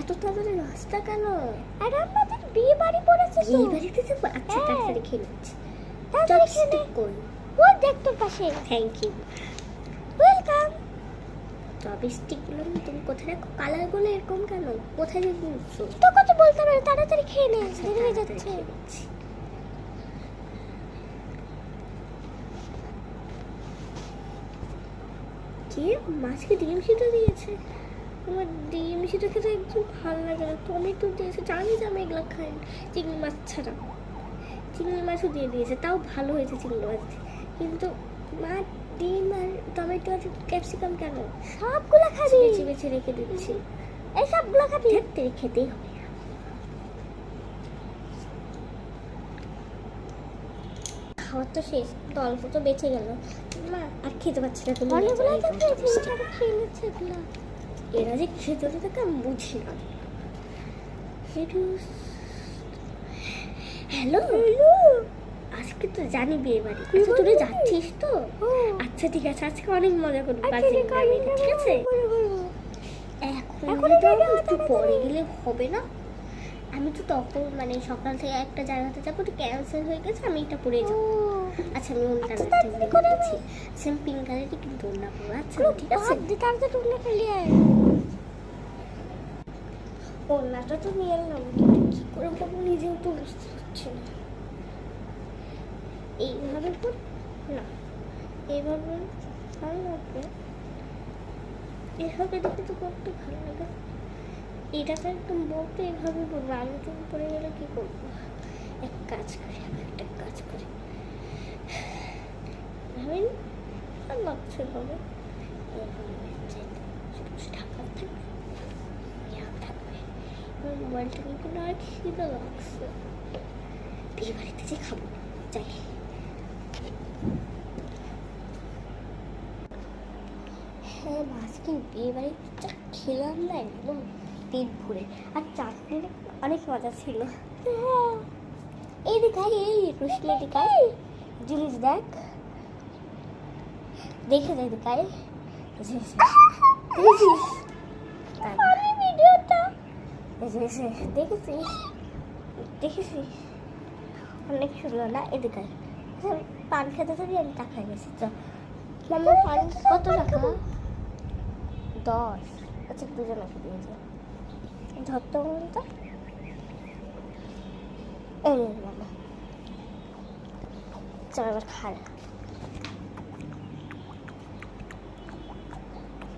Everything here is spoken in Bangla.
এত তাড়াতাড়ি রাস্তা কেন? আর আমাদের বিয়ে বাড়ি পড়েছে তো। বিয়ে বাড়িতে যাবো? আচ্ছা তাড়াতাড়ি খেয়ে নিচ্ছি। তাড়াতাড়ি খেয়ে নে। চপস্টিক কই? ও দেখ তোর পাশে। Thank you. ওয়েলকাম। চপস্টিকগুলো তুমি কোথায় রাখো? কালারগুলো এরকম কেন? কোথায় রেখে দিচ্ছ? তো কত বলতে পারে, তাড়াতাড়ি খেয়ে নে, আচ্ছা, দেরি হয়ে তাড়াতাড়ি যাচ্ছে। খেয়ে নিচ্ছি। কি মাছকে ডিম সিদ্ধ দিয়েছে? আমার ডিম সিদ্ধ খেতে একদম ভালো লাগে না। টমেটো দিয়েছে, জানি যে আমি এগুলো খাই না। চিংড়ি মাছ ছাড়া চিংড়ি মাছও দিয়ে দিয়েছে, তাও ভালো হয়েছে চিংড়ি মাছ। কিন্তু মা ডিম আর টমেটো আর ক্যাপসিকাম কেন? সবগুলো খাবি? বেছে বেছে রেখে দিচ্ছি। এই সবগুলো খাবি? খেতে খেতেই হবে। খাওয়ার তো শেষ, তো অল্প তো বেঁচে গেল। মা আর খেতে পারছি না। তুমি অনেকগুলো তো খেয়েছি, তারা খেয়ে নিচ্ছে এগুলো। এরা যে খেতে থাকে আমি বুঝি না। হ্যালো হ্যালো, আজকে তো জানি বিয়ে বাড়ি। আচ্ছা তোরা যাচ্ছিস তো? আচ্ছা ঠিক আছে, আজকে অনেক মজা করবি। ঠিক আছে, এখন একটু পরে গেলে হবে না? আমি তো তখন মানে সকাল থেকে একটা জায়গাতে যাবো, তো ক্যান্সেল হয়ে গেছে, আমি এটা পরে যাবো। আচ্ছা আমি ওই কালারটা করেছি, সেম পিঙ্ক কালারই কিন্তু ওড়না পরবো। আচ্ছা ঠিক আছে, তাড়াতাড়ি উঠলে ফেলে আয়। ওড়নাটা তো নিয়ে এলাম, কিন্তু কি করে পরবো নিজেও তো বুঝতে পারছি না। এইভাবে পর না, এইভাবে ভালো লাগবে। এভাবে দেখে তো কত ভালো লাগে। এটাকে একদম বলতে এভাবে বলবো, আমি তো পরে গেলে কি করবো? এক কাজ করি, আমি একটা কাজ করি, ভাবেন আর লাগছে হবে ঢাকা থাকবে, থাকবে। আমার মোবাইলটা কিন্তু আর খিদে লাগছে। বিয়ে বাড়িতে যে খাবো, যাই। হ্যাঁ আজকে বিয়ে বাড়িতে খেলাম না, একদম পেট ভরে। আর চাটনির অনেক মজা ছিল। এই দেখাই, এই রোশনি দেখাই জিনিস, দেখ দেখে যাই দেখাই। দেখেছিস দেখেছিস অনেক সুন্দর না? এ দেখাই পান খেতে থাকি, আমি টাকা গেছি। তো মামা পান কত টাকা? 10। আচ্ছা দুজনকে দিয়েছে, ধরতে বলতো। এই মামা চল এবার খাই।